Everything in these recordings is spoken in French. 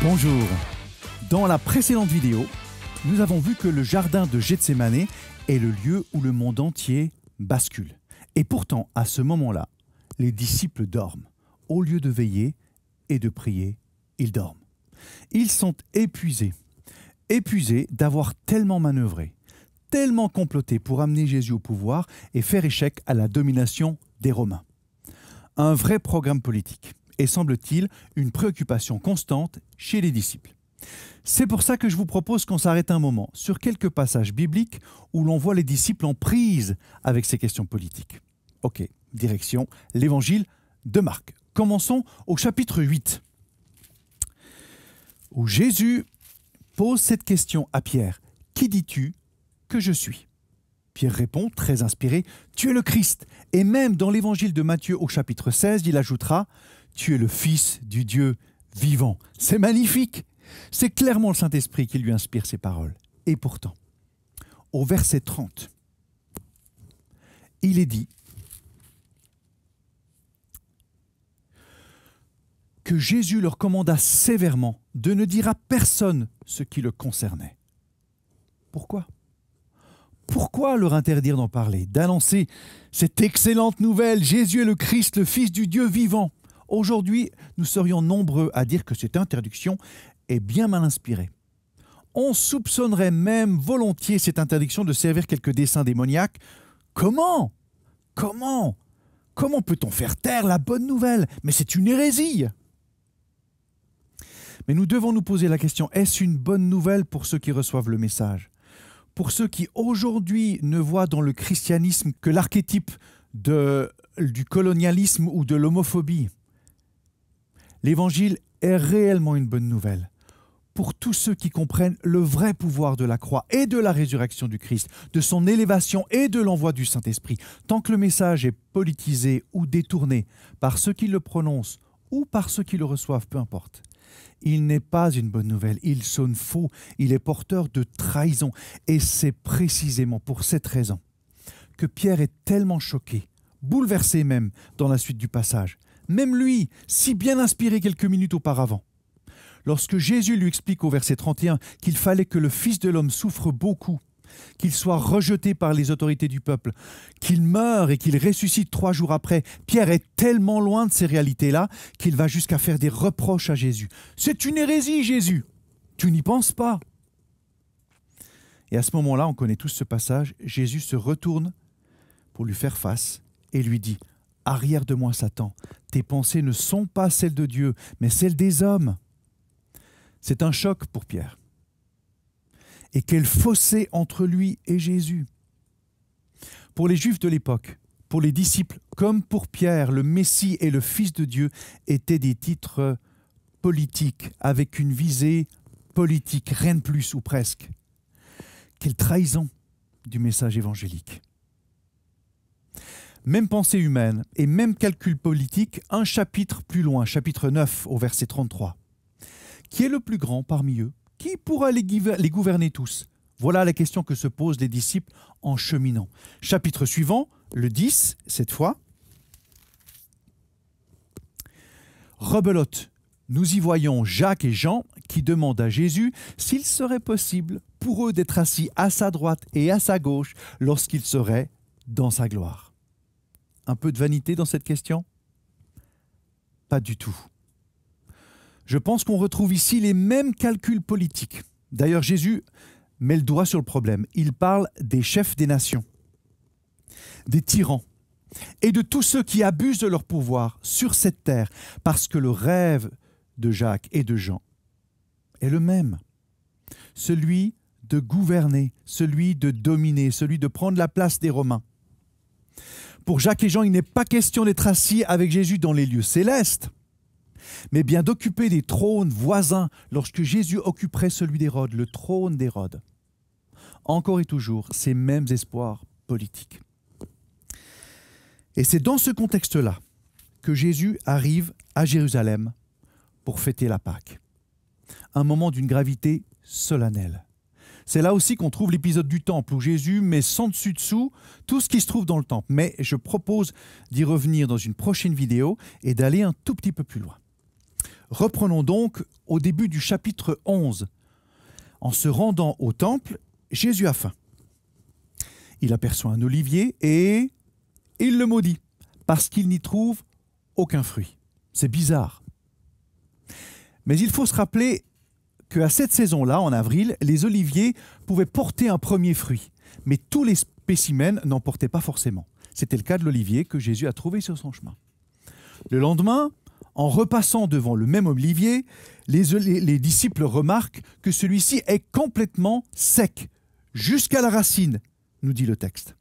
Bonjour. Dans la précédente vidéo, nous avons vu que le jardin de Gethsémané est le lieu où le monde entier bascule. Et pourtant, à ce moment-là, les disciples dorment. Au lieu de veiller et de prier, ils dorment. Ils sont épuisés d'avoir tellement manœuvré, tellement comploté pour amener Jésus au pouvoir et faire échec à la domination des Romains. Un vrai programme politique et semble-t-il une préoccupation constante chez les disciples. C'est pour ça que je vous propose qu'on s'arrête un moment sur quelques passages bibliques où l'on voit les disciples en prise avec ces questions politiques. Ok, direction l'évangile de Marc. Commençons au chapitre 8, où Jésus pose cette question à Pierre. « Qui dis-tu que je suis ?» Pierre répond, très inspiré, « Tu es le Christ. » Et même dans l'évangile de Matthieu au chapitre 16, il ajoutera, « Tu es le Fils du Dieu vivant. » C'est magnifique. C'est clairement le Saint-Esprit qui lui inspire ces paroles. Et pourtant, au verset 30, il est dit que Jésus leur commanda sévèrement de ne dire à personne ce qui le concernait. Pourquoi ? Pourquoi leur interdire d'en parler, d'annoncer cette excellente nouvelle, Jésus est le Christ, le Fils du Dieu vivant ? Aujourd'hui, nous serions nombreux à dire que cette interdiction est bien mal inspirée. On soupçonnerait même volontiers cette interdiction de servir quelques desseins démoniaques. Comment peut-on faire taire la bonne nouvelle ? Mais c'est une hérésie ! Mais nous devons nous poser la question, est-ce une bonne nouvelle pour ceux qui reçoivent le message ? Pour ceux qui aujourd'hui ne voient dans le christianisme que l'archétype du colonialisme ou de l'homophobie. L'évangile est réellement une bonne nouvelle pour tous ceux qui comprennent le vrai pouvoir de la croix et de la résurrection du Christ, de son élévation et de l'envoi du Saint-Esprit. Tant que le message est politisé ou détourné par ceux qui le prononcent ou par ceux qui le reçoivent, peu importe. Il n'est pas une bonne nouvelle, il sonne faux, il est porteur de trahison. Et c'est précisément pour cette raison que Pierre est tellement choqué, bouleversé même dans la suite du passage. Même lui, si bien inspiré quelques minutes auparavant. Lorsque Jésus lui explique au verset 31 qu'il fallait que le Fils de l'homme souffre beaucoup, qu'il soit rejeté par les autorités du peuple, qu'il meure et qu'il ressuscite 3 jours après, Pierre est tellement loin de ces réalités-là qu'il va jusqu'à faire des reproches à Jésus. « C'est une hérésie, Jésus. Tu n'y penses pas. » Et à ce moment-là, on connaît tous ce passage, Jésus se retourne pour lui faire face et lui dit « Arrière de moi, Satan, tes pensées ne sont pas celles de Dieu, mais celles des hommes. » C'est un choc pour Pierre. Et quel fossé entre lui et Jésus. Pour les Juifs de l'époque, pour les disciples, comme pour Pierre, le Messie et le Fils de Dieu étaient des titres politiques, avec une visée politique, rien de plus ou presque. Quelle trahison du message évangélique. Même pensée humaine et même calcul politique, un chapitre plus loin, chapitre 9 au verset 33. Qui est le plus grand parmi eux ? Qui pourra les gouverner tous ? Voilà la question que se posent les disciples en cheminant. Chapitre suivant, le 10, cette fois. Rebelote, nous y voyons Jacques et Jean qui demandent à Jésus s'il serait possible pour eux d'être assis à sa droite et à sa gauche lorsqu'il serait dans sa gloire. Un peu de vanité dans cette question ? Pas du tout. Je pense qu'on retrouve ici les mêmes calculs politiques. D'ailleurs, Jésus met le doigt sur le problème. Il parle des chefs des nations, des tyrans et de tous ceux qui abusent de leur pouvoir sur cette terre parce que le rêve de Jacques et de Jean est le même. Celui de gouverner, celui de dominer, celui de prendre la place des Romains. Pour Jacques et Jean, il n'est pas question d'être assis avec Jésus dans les lieux célestes, mais bien d'occuper des trônes voisins lorsque Jésus occuperait celui d'Hérode, le trône d'Hérode. Encore et toujours, ces mêmes espoirs politiques. Et c'est dans ce contexte-là que Jésus arrive à Jérusalem pour fêter la Pâque. Un moment d'une gravité solennelle. C'est là aussi qu'on trouve l'épisode du temple où Jésus met sans dessus-dessous tout ce qui se trouve dans le temple. Mais je propose d'y revenir dans une prochaine vidéo et d'aller un tout petit peu plus loin. Reprenons donc au début du chapitre 11. En se rendant au temple, Jésus a faim. Il aperçoit un olivier et il le maudit parce qu'il n'y trouve aucun fruit. C'est bizarre. Mais il faut se rappeler qu'à cette saison-là, en avril, les oliviers pouvaient porter un premier fruit. Mais tous les spécimens n'en portaient pas forcément. C'était le cas de l'olivier que Jésus a trouvé sur son chemin. Le lendemain, en repassant devant le même olivier, les disciples remarquent que celui-ci est complètement sec, jusqu'à la racine, nous dit le texte.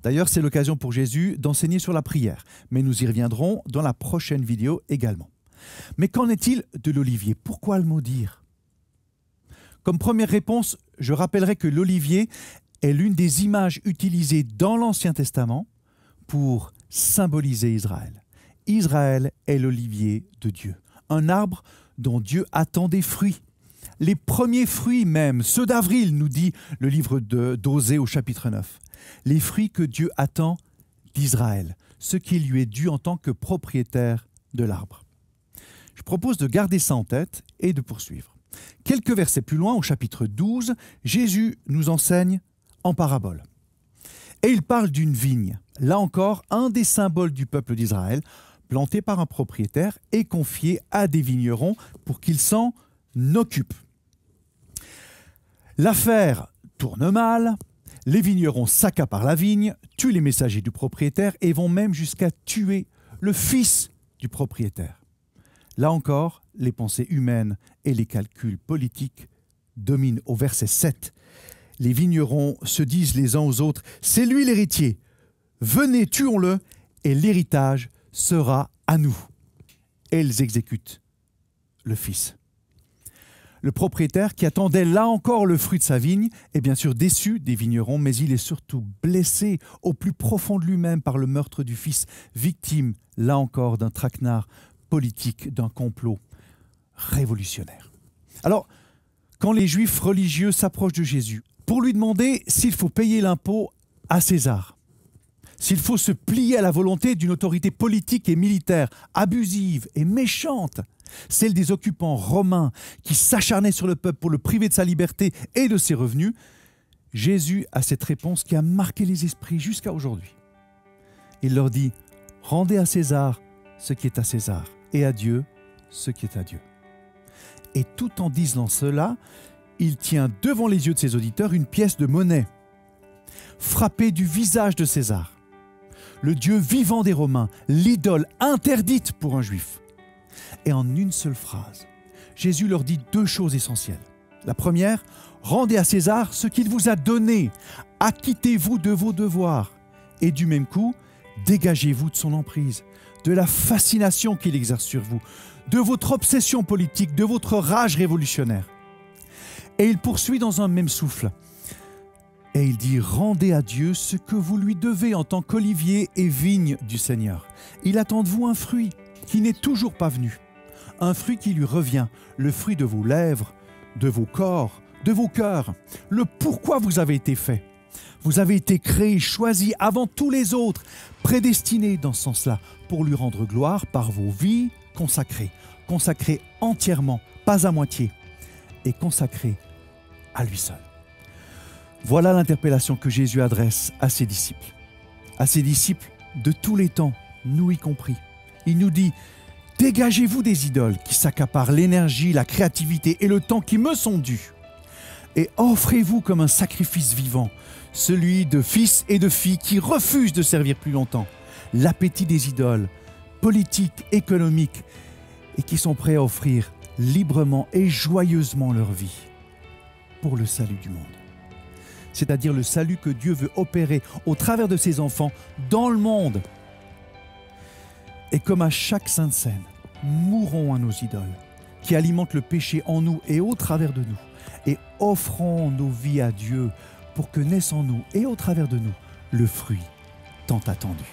D'ailleurs, c'est l'occasion pour Jésus d'enseigner sur la prière, mais nous y reviendrons dans la prochaine vidéo également. Mais qu'en est-il de l'olivier? Pourquoi le maudire? Comme première réponse, je rappellerai que l'olivier est l'une des images utilisées dans l'Ancien Testament pour symboliser Israël. Israël est l'olivier de Dieu, un arbre dont Dieu attend des fruits. Les premiers fruits même, ceux d'avril, nous dit le livre d'Osée au chapitre 9. Les fruits que Dieu attend d'Israël, ce qui lui est dû en tant que propriétaire de l'arbre. Je propose de garder ça en tête et de poursuivre. Quelques versets plus loin, au chapitre 12, Jésus nous enseigne en parabole. Et il parle d'une vigne, là encore un des symboles du peuple d'Israël, planté par un propriétaire et confié à des vignerons pour qu'ils s'en occupent. L'affaire tourne mal, les vignerons s'accaparent la vigne, tuent les messagers du propriétaire et vont même jusqu'à tuer le fils du propriétaire. Là encore, les pensées humaines et les calculs politiques dominent au verset 7. Les vignerons se disent les uns aux autres « C'est lui l'héritier, venez, tuons-le, et l'héritage sera à nous. » Et ils exécutent le fils. Le propriétaire, qui attendait là encore le fruit de sa vigne, est bien sûr déçu des vignerons, mais il est surtout blessé au plus profond de lui-même par le meurtre du fils, victime, là encore, d'un traquenard politique, d'un complot révolutionnaire. Alors, quand les Juifs religieux s'approchent de Jésus pour lui demander s'il faut payer l'impôt à César, s'il faut se plier à la volonté d'une autorité politique et militaire abusive et méchante, celle des occupants romains qui s'acharnaient sur le peuple pour le priver de sa liberté et de ses revenus, Jésus a cette réponse qui a marqué les esprits jusqu'à aujourd'hui. Il leur dit « Rendez à César ce qui est à César et à Dieu ce qui est à Dieu. » Et tout en disant cela, il tient devant les yeux de ses auditeurs une pièce de monnaie, frappée du visage de César, le Dieu vivant des Romains, l'idole interdite pour un Juif. Et en une seule phrase, Jésus leur dit deux choses essentielles. La première, rendez à César ce qu'il vous a donné, acquittez-vous de vos devoirs, et du même coup, dégagez-vous de son emprise, de la fascination qu'il exerce sur vous, de votre obsession politique, de votre rage révolutionnaire. Et il poursuit dans un même souffle. Et il dit, rendez à Dieu ce que vous lui devez en tant qu'olivier et vigne du Seigneur. Il attend de vous un fruit qui n'est toujours pas venu. Un fruit qui lui revient, le fruit de vos lèvres, de vos corps, de vos cœurs. Le pourquoi vous avez été fait. Vous avez été créé, choisi avant tous les autres, prédestiné dans ce sens-là, pour lui rendre gloire par vos vies consacrées. Consacrées entièrement, pas à moitié, et consacrées à lui seul. Voilà l'interpellation que Jésus adresse à ses disciples de tous les temps, nous y compris. Il nous dit « Dégagez-vous des idoles qui s'accaparent l'énergie, la créativité et le temps qui me sont dus, et offrez-vous comme un sacrifice vivant, celui de fils et de filles qui refusent de servir plus longtemps, l'appétit des idoles, politiques, économiques, et qui sont prêts à offrir librement et joyeusement leur vie pour le salut du monde. » C'est-à-dire le salut que Dieu veut opérer au travers de ses enfants dans le monde. Et comme à chaque sainte scène, mourons à nos idoles qui alimentent le péché en nous et au travers de nous, et offrons nos vies à Dieu pour que naisse en nous et au travers de nous le fruit tant attendu.